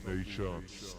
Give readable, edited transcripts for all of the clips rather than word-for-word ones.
Nations.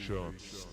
Nations.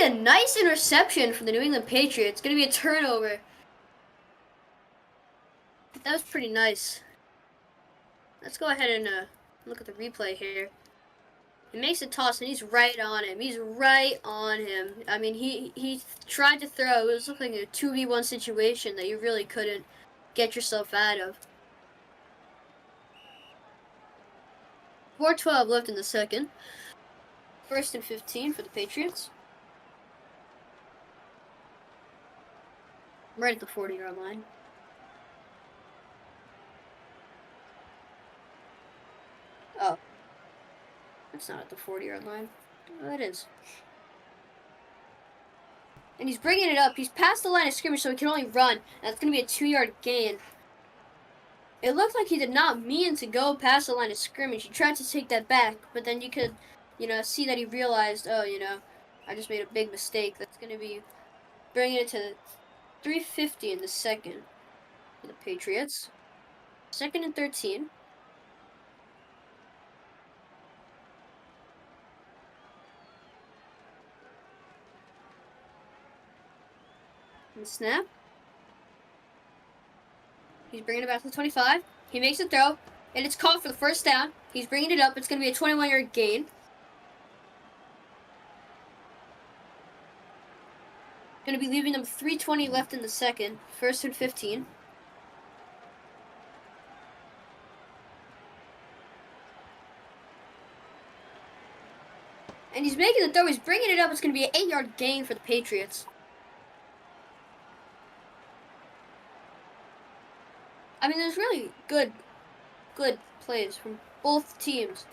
be a nice interception from the New England Patriots. It's going to be a turnover. That was pretty nice. Let's go ahead and look at the replay here. He makes a toss, and he's right on him. He's right on him. I mean, he tried to throw. It was looking like a 2v1 situation that you really couldn't get yourself out of. 4:12 left in the second. 1st and 15 for the Patriots. Right at the 40-yard line. Oh. That's not at the 40-yard line. Oh, it is. And he's bringing it up. He's past the line of scrimmage, so he can only run. And that's going to be a 2-yard gain. It looked like he did not mean to go past the line of scrimmage. He tried to take that back, but then you could, see that he realized, oh, I just made a big mistake. That's going to be bringing it to 3:50 in the second for the Patriots. 2nd and 13. And snap. He's bringing it back to the 25. He makes a throw, and it's caught for the 1st down. He's bringing it up. It's going to be a 21-yard gain. Going to be leaving them 3:20 left in the second. 1st and 15. And he's making the throw. He's bringing it up. It's going to be an 8-yard gain for the Patriots. I mean, there's really good plays from both teams.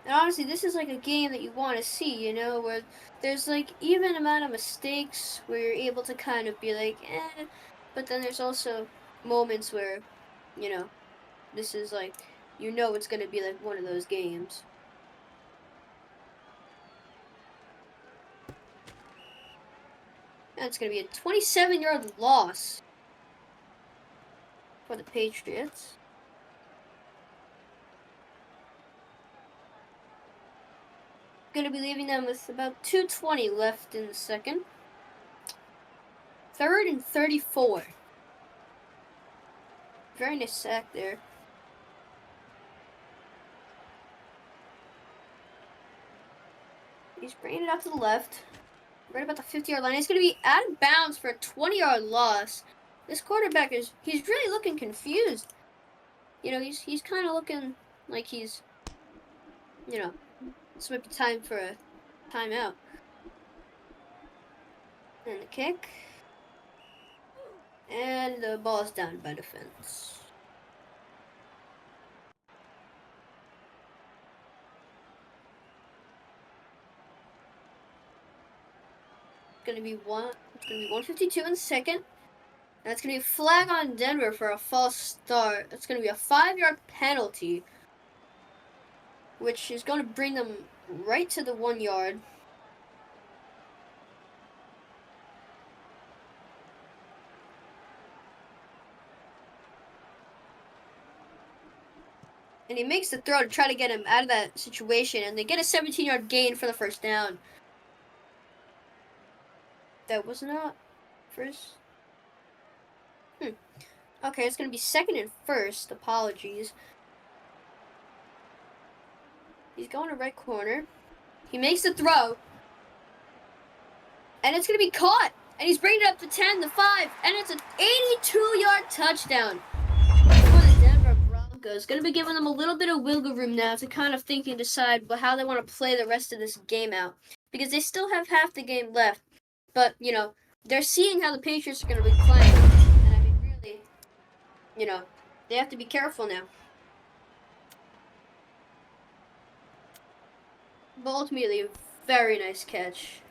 And honestly, this is like a game that you want to see, where there's like even amount of mistakes where you're able to kind of be like, but then there's also moments where, this is like, it's going to be like one of those games. And it's going to be a 27-yard loss for the Patriots. Going to be leaving them with about 2:20 left in the second. 3rd and 34. Very nice sack there. He's bringing it out to the left. Right about the 50-yard line. He's going to be out of bounds for a 20-yard loss. This quarterback he's really looking confused. He's kind of looking like he's, this might be time for a timeout. And the kick. And the ball is down by defense. It's gonna be 152 in the second. And it's going to be a flag on Denver for a false start. It's going to be a 5-yard penalty, which is going to bring them right to the 1 yard. And he makes the throw to try to get him out of that situation, and they get a 17-yard gain for the 1st down. That was not first. Okay, it's going to be 2nd and 1st. Apologies. He's going to right corner. He makes the throw. And it's going to be caught. And he's bringing it up to 10, the 5. And it's an 82-yard touchdown for the Denver Broncos. Going to be giving them a little bit of wiggle room now to kind of think and decide how they want to play the rest of this game out. Because they still have half the game left. But, they're seeing how the Patriots are going to be playing. And I mean, really, they have to be careful now. But ultimately, a very nice catch.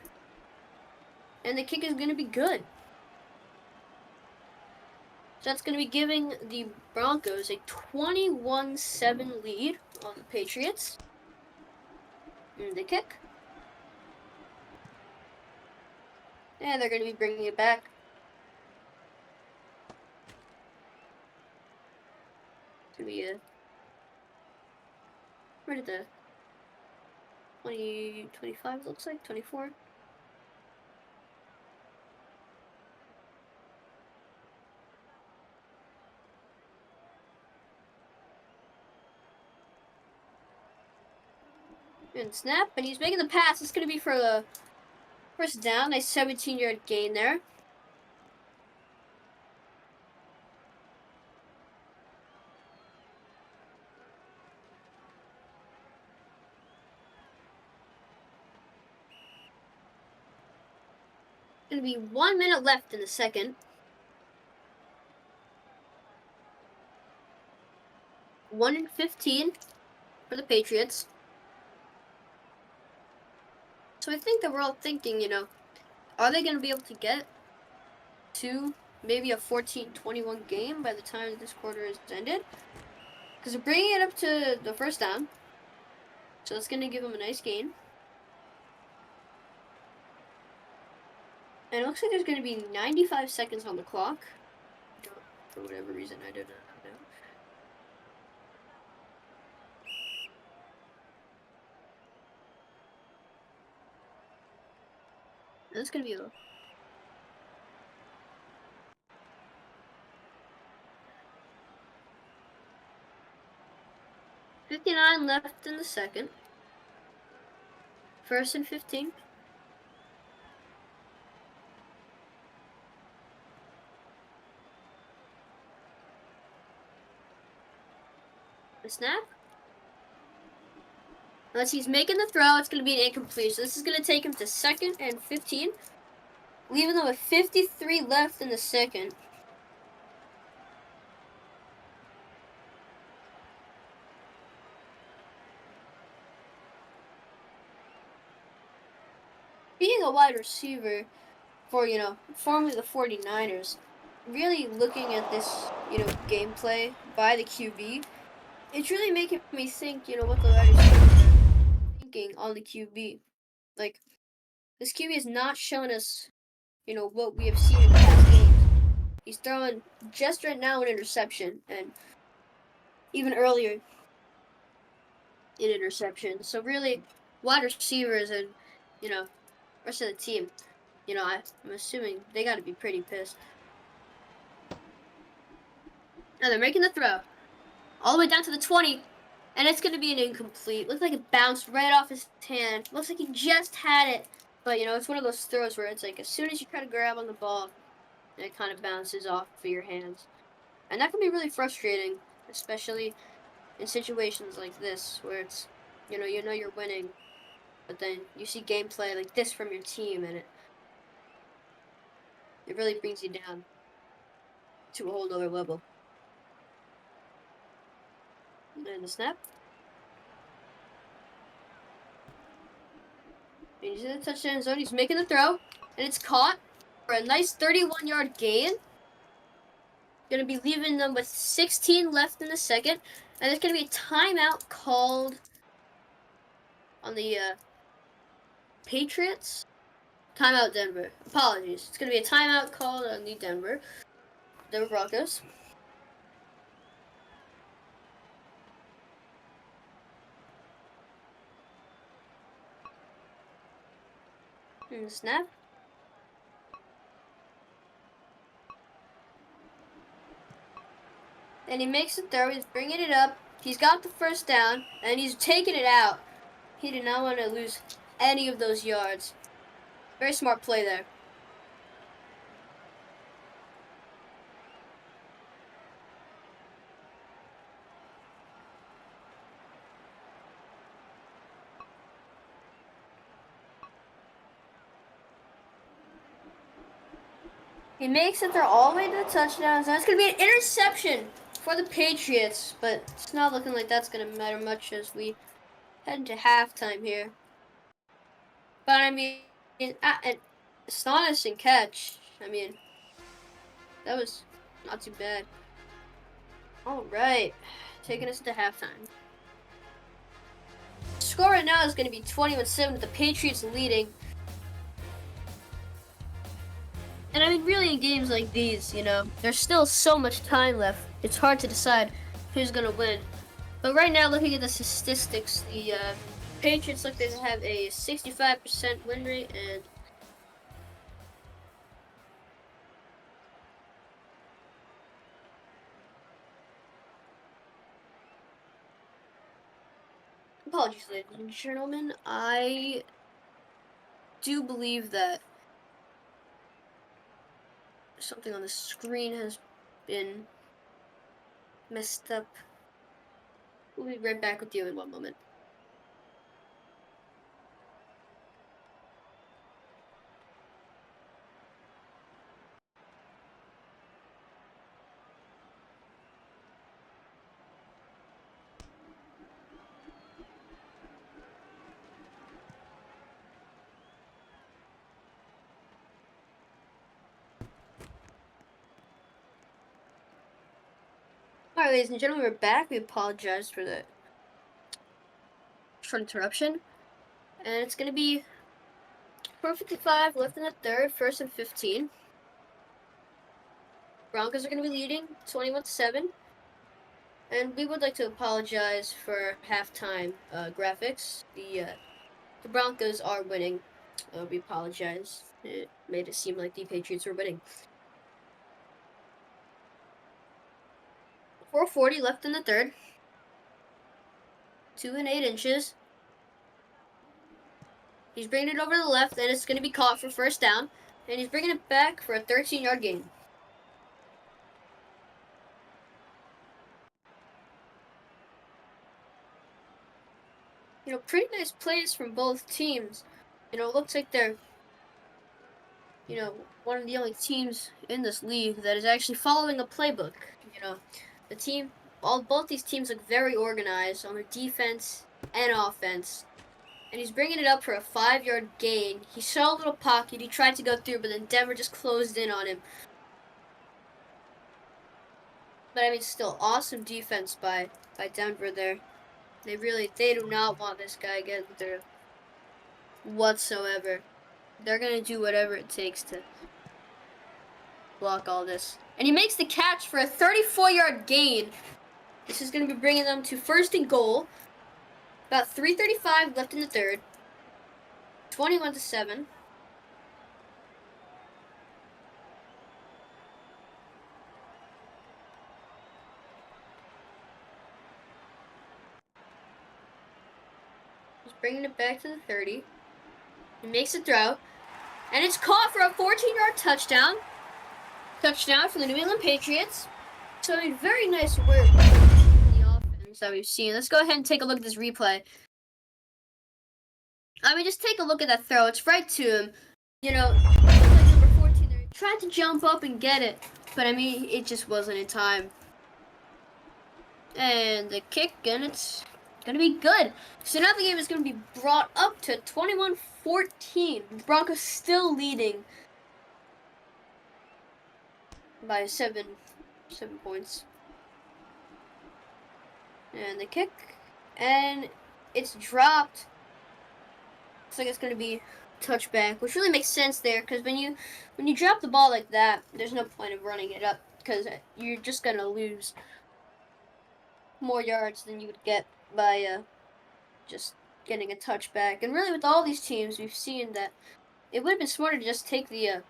And the kick is going to be good. So that's going to be giving the Broncos a 21-7 lead on the Patriots. And the kick. And they're going to be bringing it back. It's going to be right at the 25, it looks like, 24. And snap, and he's making the pass. It's going to be for the first down. Nice 17-yard gain there. Going to be 1 minute left in the second. 1-15 for the Patriots. So I think that we're all thinking, are they going to be able to get to maybe a 14-21 game by the time this quarter is ended? Because they're bringing it up to the first down. So it's going to give them a nice gain. And it looks like there's going to be 95 seconds on the clock. For whatever reason, I do not know. That's going to be a 59 left in the second. 1st and 15. The snap. Unless he's making the throw, it's going to be an incomplete. So this is going to take him to 2nd and 15. Leaving them with 53 left in the second. Being a wide receiver for, formerly the 49ers, really looking at this, gameplay by the QB, it's really making me think, what the wide receivers are thinking on the QB. Like, this QB has not shown us, what we have seen in past games. He's throwing just right now an interception, and even earlier an interception. So really, wide receivers and, rest of the team, I'm assuming they got to be pretty pissed. Now they're making the throw all the way down to the 20, and it's going to be an incomplete. Looks like it bounced right off his hand. Looks like he just had it, but it's one of those throws where it's like as soon as you try to grab on the ball, it kind of bounces off of your hands, and that can be really frustrating, especially in situations like this where it's you're winning, but then you see gameplay like this from your team, and it really brings you down to a whole other level. And the snap. And he's in the touchdown zone. He's making the throw, and it's caught for a nice 31-yard gain. Going to be leaving them with 16 left in the second, and there's going to be a timeout called on the Patriots. Timeout Denver. Apologies. It's going to be a timeout called on the Denver Broncos. And the snap. And he makes the throw. He's bringing it up. He's got the first down, and he's taking it out. He did not want to lose any of those yards. Very smart play there. He makes it there all the way to the touchdown. So that's going to be an interception for the Patriots. But it's not looking like that's going to matter much as we head into halftime here. But, I mean, an astonishing catch. I mean, that was not too bad. All right. Taking us to halftime. The score right now is going to be 21-7 with the Patriots leading. And I mean, really, in games like these, there's still so much time left. It's hard to decide who's going to win. But right now, looking at the statistics, the Patriots look like they have a 65% win rate, and Apologies, ladies and gentlemen. I do believe that something on the screen has been messed up. We'll be right back with you in one moment. Alright, ladies and gentlemen, we're back. We apologize for the short interruption. And it's going to be 4:55 left in the third, 1st and 15. Broncos are going to be leading 21-7. And we would like to apologize for halftime graphics. The Broncos are winning. We apologize. It made it seem like the Patriots were winning. 4:40 left in the third. 2 and 8 inches. He's bringing it over to the left, and it's going to be caught for first down. And he's bringing it back for a 13-yard gain. Pretty nice plays from both teams. It looks like they're, one of the only teams in this league that is actually following a playbook. Both these teams look very organized on their defense and offense. And he's bringing it up for a 5-yard gain. He saw a little pocket. He tried to go through, but then Denver just closed in on him. But still awesome defense by Denver there. They do not want this guy getting through whatsoever. They're going to do whatever it takes to block all this. And he makes the catch for a 34-yard gain. This is going to be bringing them to 1st and goal. About 3:35 left in the third. 21-7. He's bringing it back to the 30. He makes a throw. And it's caught for a 14-yard touchdown. Touchdown for the New England Patriots. So, very nice work in the offense that we've seen. Let's go ahead and take a look at this replay. Just take a look at that throw. It's right to him. Number 14 there. He tried to jump up and get it. But, it just wasn't in time. And the kick, and it's going to be good. So now the game is going to be brought up to 21-14. The Broncos still leading by 7 points. And the kick, and it's dropped. Looks like it's going to be touchback, which really makes sense there, because when you drop the ball like that, there's no point of running it up, because you're just going to lose more yards than you would get by just getting a touchback. And really, with all these teams, we've seen that it would have been smarter to just take the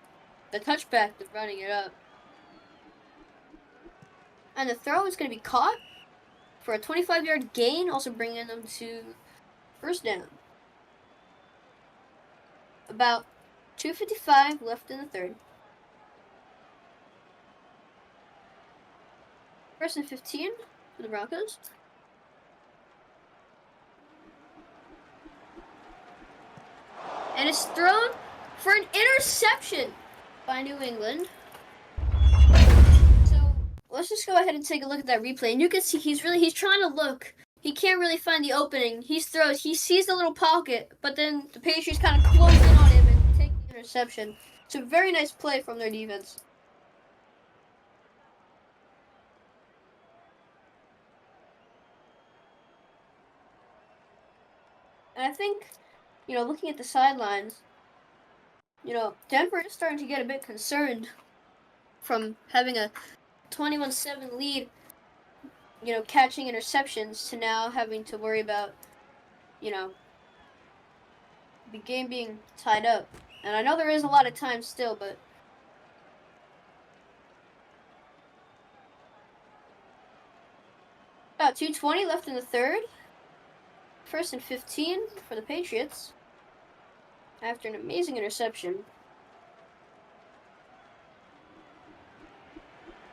touchback than running it up. And the throw is going to be caught for a 25-yard gain, also bringing them to first down. About 2:55 left in the third. 1st and 15 for the Broncos. And it's thrown for an interception by New England. So let's just go ahead and take a look at that replay. And you can see he's trying to look. He can't really find the opening. He sees the little pocket, but then the Patriots kind of close in on him and take the interception. It's a very nice play from their defense. And I think, looking at the sidelines, Denver is starting to get a bit concerned from having a 21-7 lead, catching interceptions, to now having to worry about, the game being tied up. And I know there is a lot of time still, but about 2:20 left in the third. First and 15 for the Patriots after an amazing interception.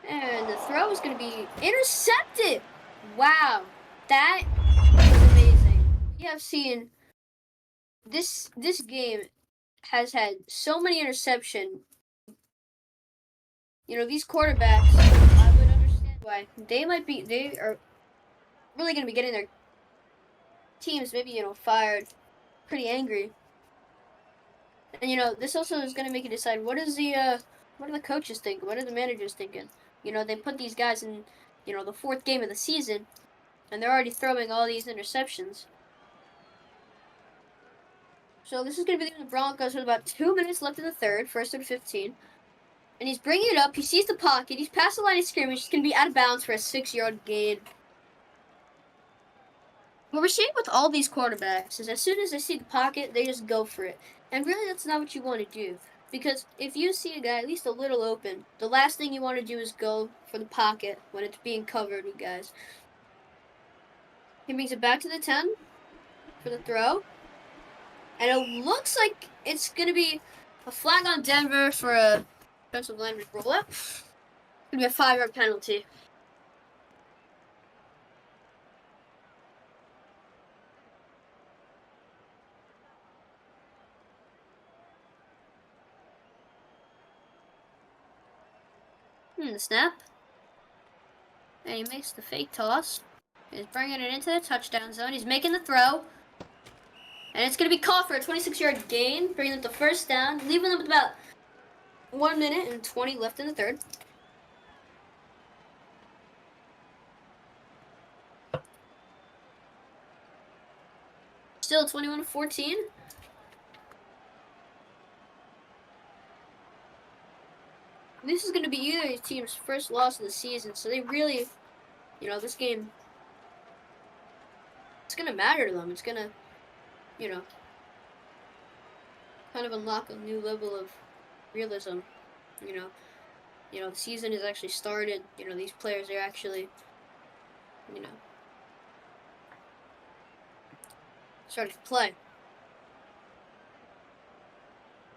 And the throw is going to be intercepted. Wow, that is amazing. We have seen this game has had so many interceptions. You know, these quarterbacks, I would understand why they are really going to be getting their teams maybe, fired, pretty angry. And this also is going to make you decide what are the coaches thinking? What are the managers thinking? They put these guys in, the fourth game of the season, and they're already throwing all these interceptions. So this is going to be the Broncos with about 2 minutes left in the third, first and 15. And he's bringing it up. He sees the pocket. He's past the line of scrimmage. He's going to be out of bounds for a 6-yard gain. What we're seeing with all these quarterbacks is as soon as they see the pocket, they just go for it. And really, that's not what you want to do. Because if you see a guy at least a little open, the last thing you want to do is go for the pocket when it's being covered with guys. He brings it back to the 10 for the throw. And it looks like it's going to be a flag on Denver for a defensive lineman roll up. It's going to be a 5-yard penalty. The snap. And he makes the fake toss. He's bringing it into the touchdown zone. He's making the throw. And it's going to be caught for a 26-yard gain, bringing them to first down, leaving them with about 1 minute and 20 left in the third. Still 21-14. This is going to be either team's first loss of the season, so they really, this game, it's going to matter to them. It's going to, kind of unlock a new level of realism. The season has actually started. These players are actually, starting to play.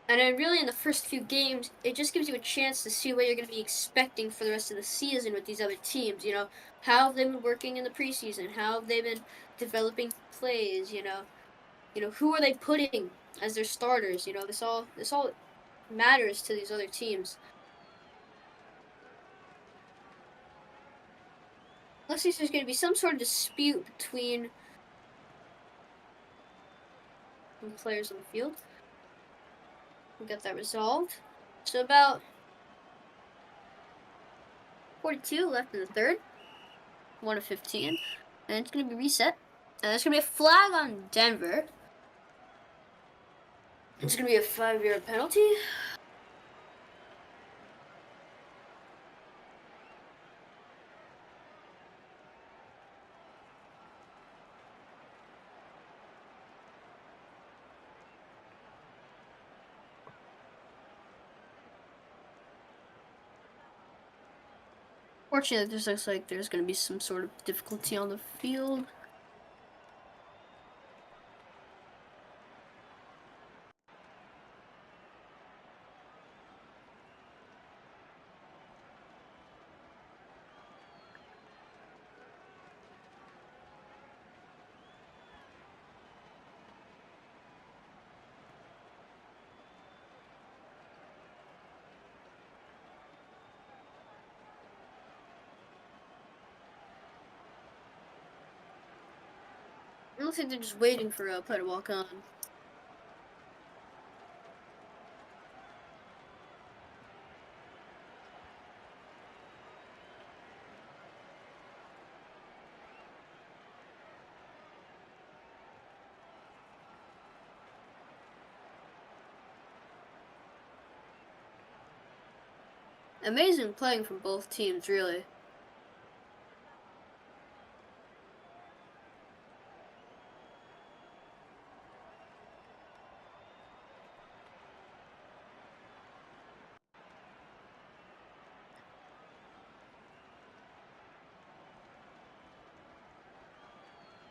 And then really in the first few games, it just gives you a chance to see what you're going to be expecting for the rest of the season with these other teams. How have they been working in the preseason? How have they been developing plays? Who are they putting as their starters? This all matters to these other teams. Looks like there's going to be some sort of dispute between the players on the field. We'll get that resolved. So about 42 left in the third. 1 of 15. And it's going to be reset. And there's going to be a flag on Denver. It's going to be a 5-yard penalty. Fortunately, this looks like there's going to be some sort of difficulty on the field. It looks like they're just waiting for a play to walk on. Amazing playing from both teams, really.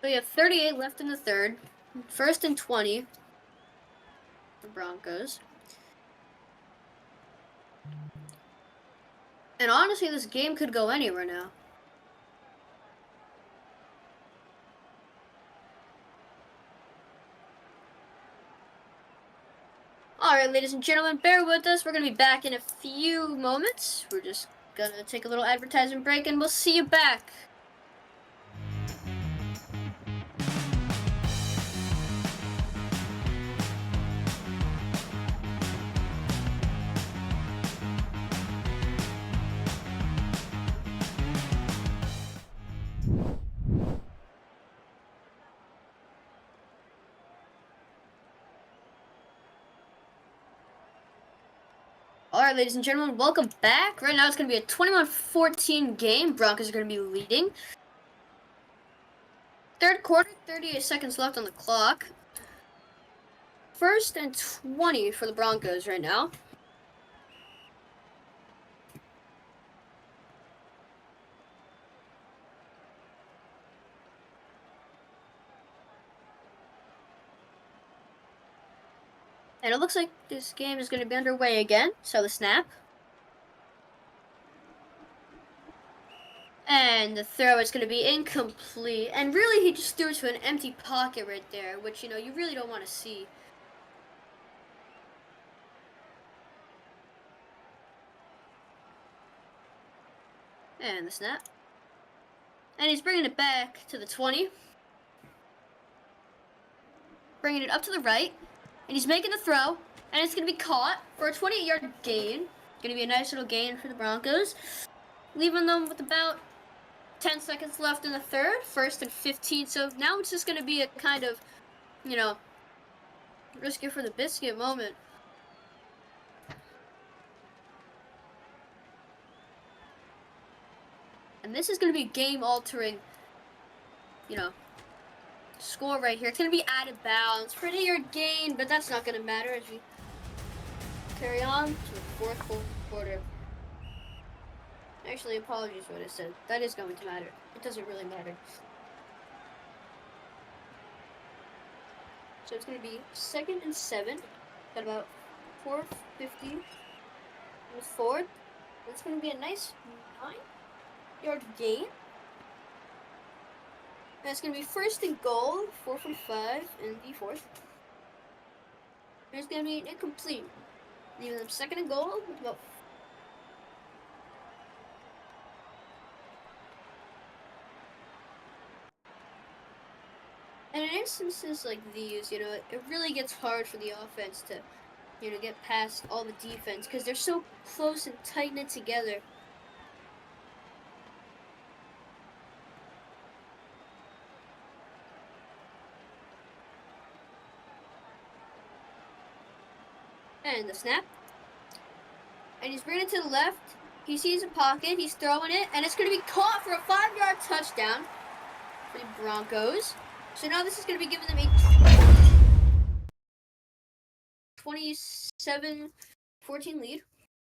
So we have 38 left in the third. First and 20 for Broncos. And honestly, this game could go anywhere now. Alright, ladies and gentlemen, bear with us. We're going to be back in a few moments. We're just going to take a little advertising break, and we'll see you back. Alright, ladies and gentlemen, welcome back. Right now it's going to be a 21-14 game. Broncos are going to be leading. Third quarter, 38 seconds left on the clock. First and 20 for the Broncos right now. And it looks like this game is going to be underway again. So the snap. And the throw is going to be incomplete. And really, he just threw it to an empty pocket right there, which, you know, you really don't want to see. And the snap. And he's bringing it back to the 20. Bringing it up to the right. And he's making the throw. And it's going to be caught for a 28-yard gain. Going to be a nice little gain for the Broncos. Leaving them with about 10 seconds left in the third. First and 15. So now it's just going to be a kind of, you know, risk it for the biscuit moment. And this is going to be game-altering, you know, score right here. It's going to be out of bounds. Pretty yard gain, but that's not going to matter as we carry on to the fourth quarter. Actually, apologies for what I said. That is going to matter. It doesn't really matter. So it's going to be 2nd and 7. Got about 4:50 in the fourth. It's going to be a nice 9-yard gain. And it's going to be first and goal, 4:45 in the fourth. And it's going to be incomplete. Leaving them second and goal with about and in instances like these, you know, it really gets hard for the offense to, you know, get past all the defense because they're so close and tight-knit together. And the snap. And he's bringing it to the left. He sees a pocket. He's throwing it. And it's going to be caught for a 5-yard touchdown for the Broncos. So now this is going to be giving them a 27-14 lead.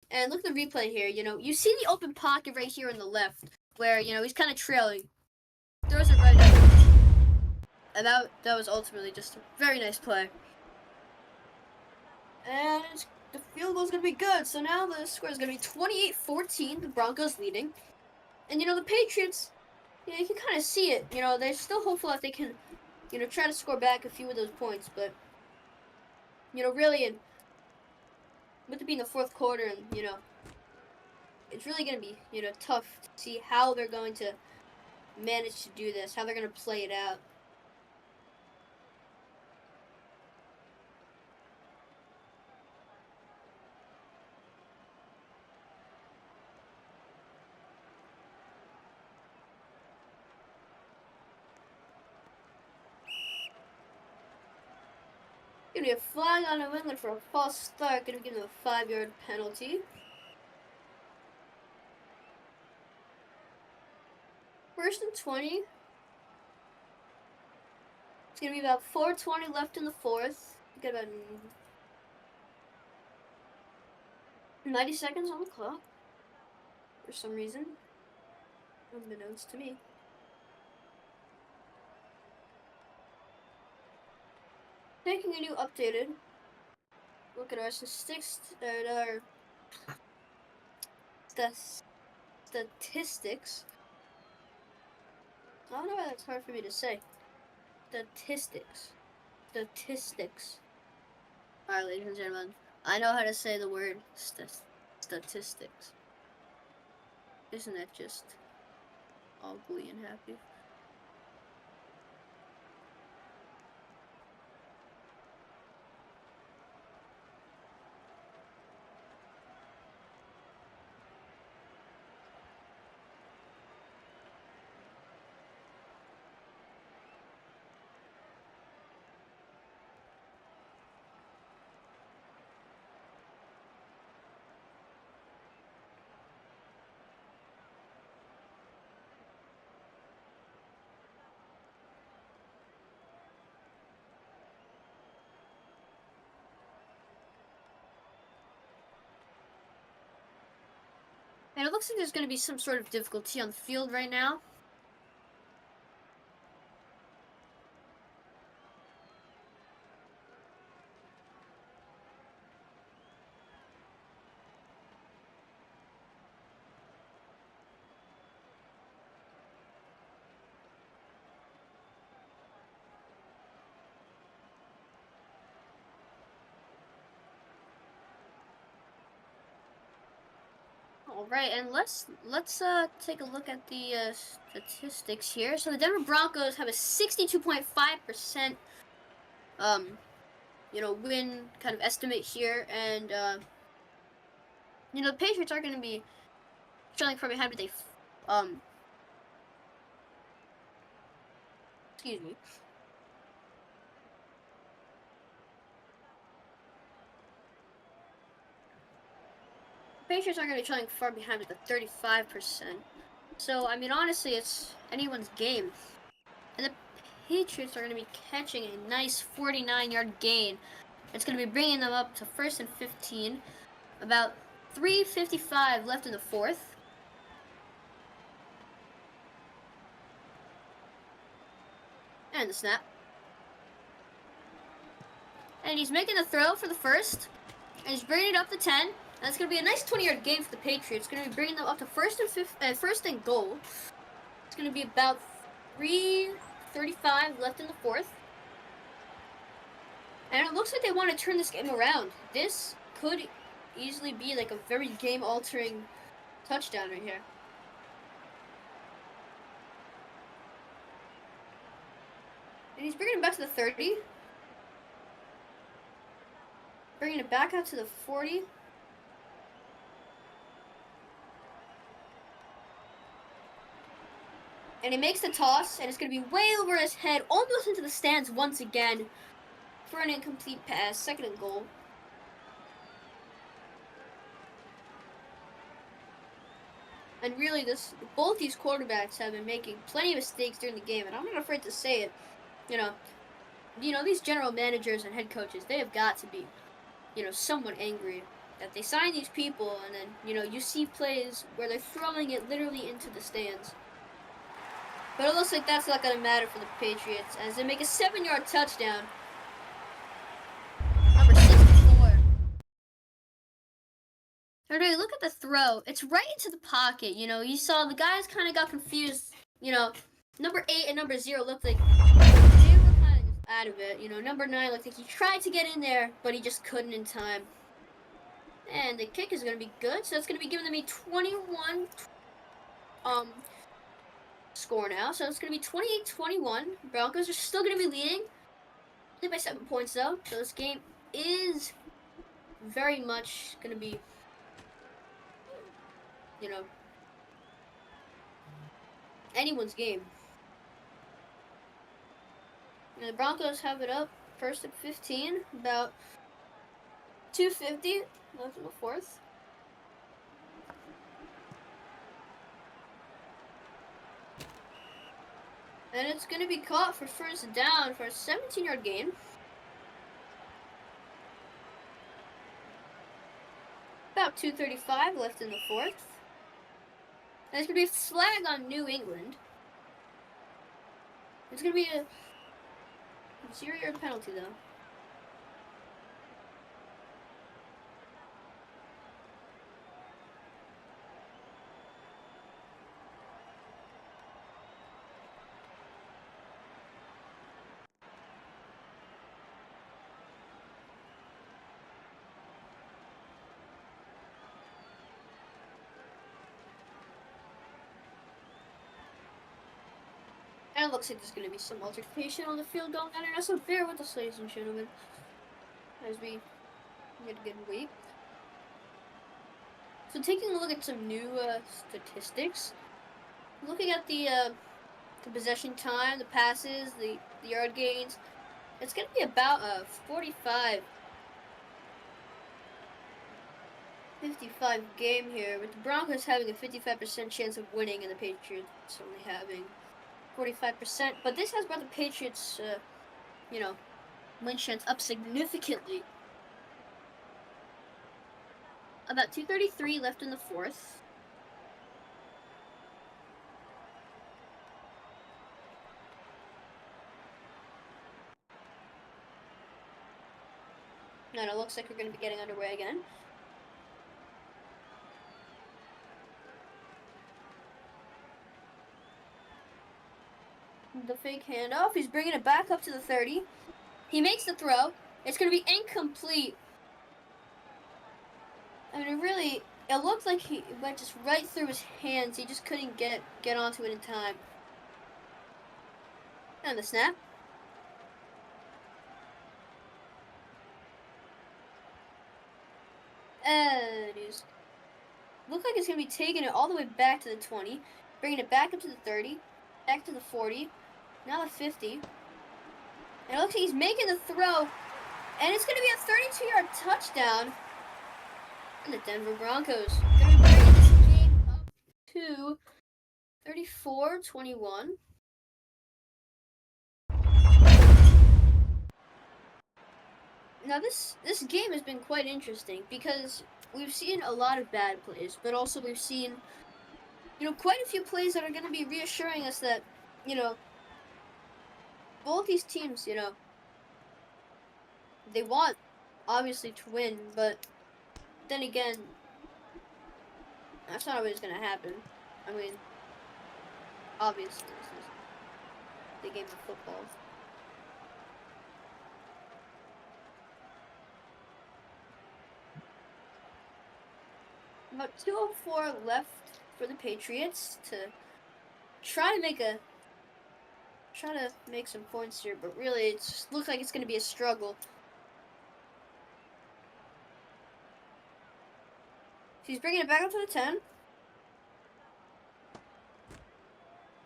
And look at the replay here. You know, you see the open pocket right here on the left where, you know, he's kind of trailing. Throws it right up. And that was ultimately just a very nice play. And the field goal is going to be good. So now the score is going to be 28-14. The Broncos leading. And, you know, the Patriots, you know, you can kind of see it. You know, they're still hopeful that they can, you know, try to score back a few of those points. But, you know, really, with it being the fourth quarter and, you know, it's really going to be, you know, tough to see how they're going to manage to do this, how they're going to play it out. Going to be a flag on New England for a false start. Going to give them a 5-yard penalty. First and 20. It's going to be about 4:20 left in the fourth. Got about 90 seconds on the clock. For some reason. Unbeknownst to me. Taking a new updated look at our statistics and our statistics. I don't know why that's hard for me to say. Statistics. Statistics. Alright, ladies and gentlemen, I know how to say the word statistics. Isn't that just all glee and happy? And it looks like there's going to be some sort of difficulty on the field right now. All right, and let's take a look at the statistics here. So the Denver Broncos have a 62.5% win kind of estimate here, and the Patriots are going to be trailing from behind with a excuse me. Patriots are going to be trailing far behind with a 35%. So, I mean, honestly, it's anyone's game. And the Patriots are going to be catching a nice 49-yard gain. It's going to be bringing them up to 1st and 15. About 3:55 left in the fourth. And the snap. And he's making the throw for the first. And he's bringing it up to 10. And it's going to be a nice 20-yard gain for the Patriots. It's going to be bringing them up to first and goal. It's going to be about 3:35 left in the fourth. And it looks like they want to turn this game around. This could easily be like a very game-altering touchdown right here. And he's bringing it back to the 30. Bringing it back out to the 40. And he makes the toss, and it's going to be way over his head, almost into the stands once again for an incomplete pass, 2nd and goal. And really, both these quarterbacks have been making plenty of mistakes during the game, and I'm not afraid to say it. These general managers and head coaches, they have got to be, somewhat angry that they sign these people, and then, you see plays where they're throwing it literally into the stands. But it looks like that's not going to matter for the Patriots as they make a 7-yard touchdown. Number 64. Alright, look at the throw. It's right into the pocket. You saw the guys kind of got confused. Number 8 and number 0 looked like they were kind of just out of it. Number 9 looked like he tried to get in there, but he just couldn't in time. And the kick is going to be good, so it's going to be giving them a 21 score now. So it's going to be 28-21. Broncos are still going to be leading. Only by 7 points, though. So this game is very much going to be, anyone's game. The Broncos have it up 1st and 15. About 2:50 left in the fourth. And it's going to be caught for 1st down for a 17-yard gain. About 2:35 left in the fourth. And it's going to be a flag on New England. It's going to be a 0-yard penalty, though. it looks like there's going to be some altercation on the field going on. And so bear with us, ladies and gentlemen, as we get a good wait. So taking a look at some new statistics, looking at the possession time, the passes, the yard gains, it's going to be about 55 game here, with the Broncos having a 55% chance of winning and the Patriots only having 45%. But this has brought the Patriots, win chance up significantly. About 2:33 left in the fourth. And it looks like we're going to be getting underway again. The fake handoff. He's bringing it back up to the 30. He makes the throw. It's going to be incomplete. I mean, it looked like he went just right through his hands. He just couldn't get onto it in time. And the snap. And he's looked like it's going to be taking it all the way back to the 20. Bringing it back up to the 30. Back to the 40. Now the 50. And it looks like he's making the throw. And it's going to be a 32-yard touchdown. And the Denver Broncos going to be bringing this game up to 34-21. Now this game has been quite interesting because we've seen a lot of bad plays, but also we've seen, quite a few plays that are going to be reassuring us that, both these teams, they want, obviously, to win, but then again, that's not always going to happen. I mean, obviously, this is the game of football. About 2:04 left for the Patriots to try to make some points here, but really it just looks like it's going to be a struggle. He's bringing it back up to the 10.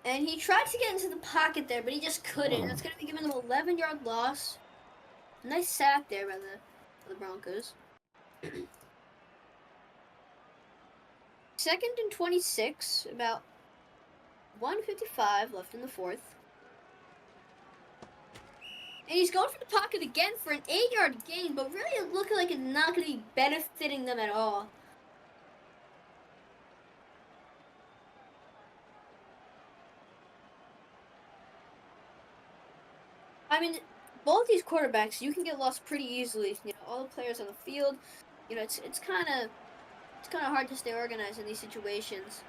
And he tried to get into the pocket there, but he just couldn't. That's going to be giving them an 11-yard loss. Nice sack there by the Broncos. 2nd and 26, about 1:55 left in the fourth. And he's going for the pocket again for an 8-yard gain, but really it looking like it's not going to be benefiting them at all. I mean, both these quarterbacks, you can get lost pretty easily. All the players on the field, it's kind of hard to stay organized in these situations,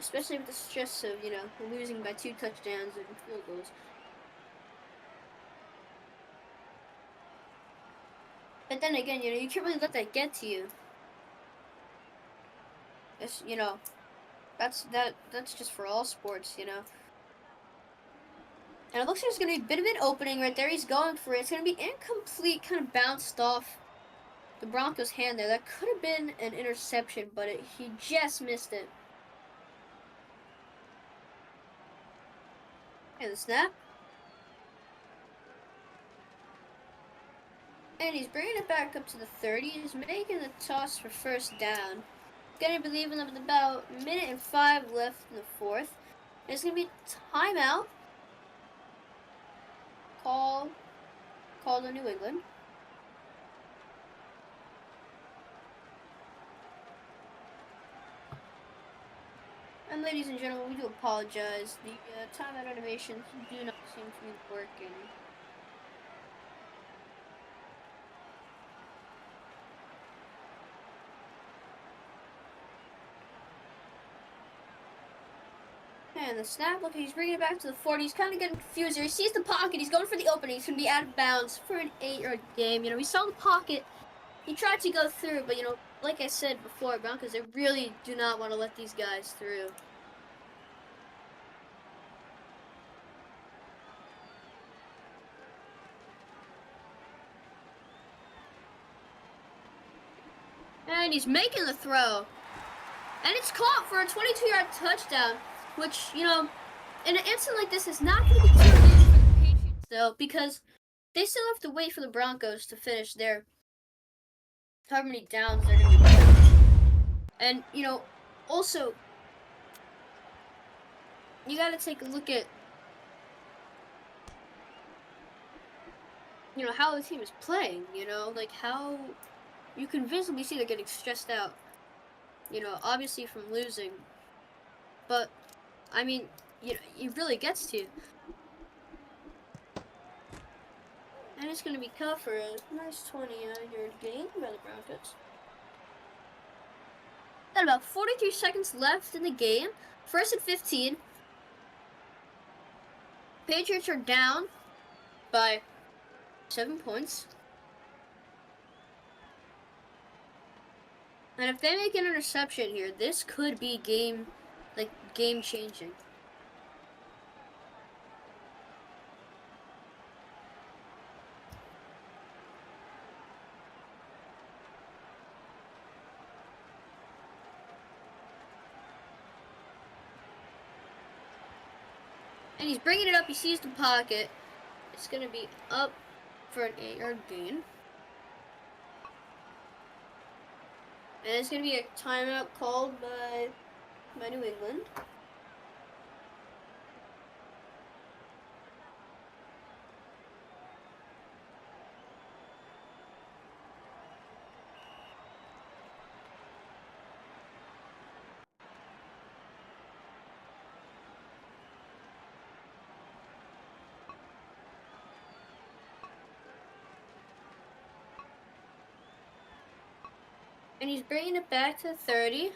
especially with the stress of losing by 2 touchdowns and field goals. But then again, you can't really let that get to you. It's, that's just for all sports, And it looks like there's going to be a bit of an opening right there. He's going for it. It's going to be incomplete, kind of bounced off the Broncos' hand there. That could have been an interception, but he just missed it. And the snap. And he's bringing it back up to the 30. He's making the toss for first down. Going to be leaving them with about 1:05 left in the fourth. And it's going to be timeout. Call to New England. And ladies and gentlemen, we do apologize. The timeout animations do not seem to be working. And the snap, look, he's bringing it back to the 40. He's kind of getting confused here. He sees the pocket. He's going for the opening. He's going to be out of bounds for an 8-yard game. We saw the pocket. He tried to go through, but, like I said before, Broncos, they really do not want to let these guys through. he's making the throw. And it's caught for a 22-yard touchdown, which, you know, in an instant like this is not going to be too big for the Patriots, though, because they still have to wait for the Broncos to finish their however many downs they're going to be playing. And, you know, also, you got to take a look at, you know, how the team is playing, you know, like how you can visibly see they're getting stressed out, you know, obviously from losing. But, I mean, you know, it really gets to you. And it's going to be cut for a nice 20-yard gain by the Broncos. Got about 43 seconds left in the game. 1st and 15. Patriots are down by 7 points. And if they make an interception here, this could be game changing. And he's bringing it up. He sees the pocket. It's going to be up for an 8-yard gain. And it's going to be a timeout called by New England. And he's bringing it back to 30.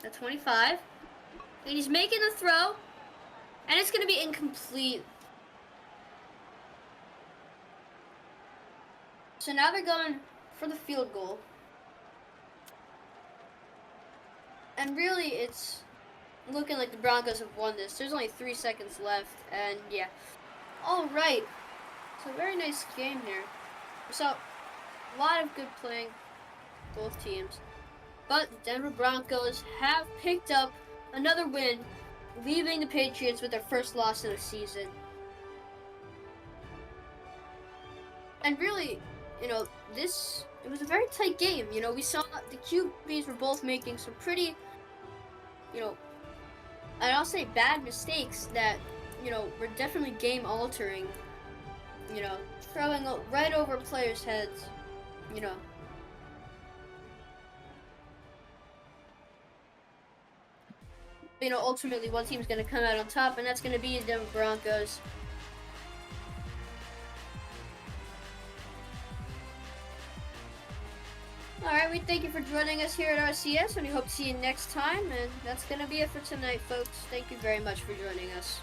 The 25. And he's making the throw. And it's going to be incomplete. So now they're going for the field goal. And really, it's looking like the Broncos have won this. There's only 3 seconds left. And yeah. All right. So very nice game here. So a lot of good playing, both teams. But the Denver Broncos have picked up another win, leaving the Patriots with their first loss of the season. And really, you know, it was a very tight game. You know, we saw the QBs were both making some pretty, you know, and I'll say bad mistakes that, you know, were definitely game altering. You know, throwing right over players' heads, you know. You know, ultimately one team's going to come out on top, and that's going to be the Denver Broncos. Alright, we thank you for joining us here at RCS, and we hope to see you next time, and that's going to be it for tonight, folks. Thank you very much for joining us.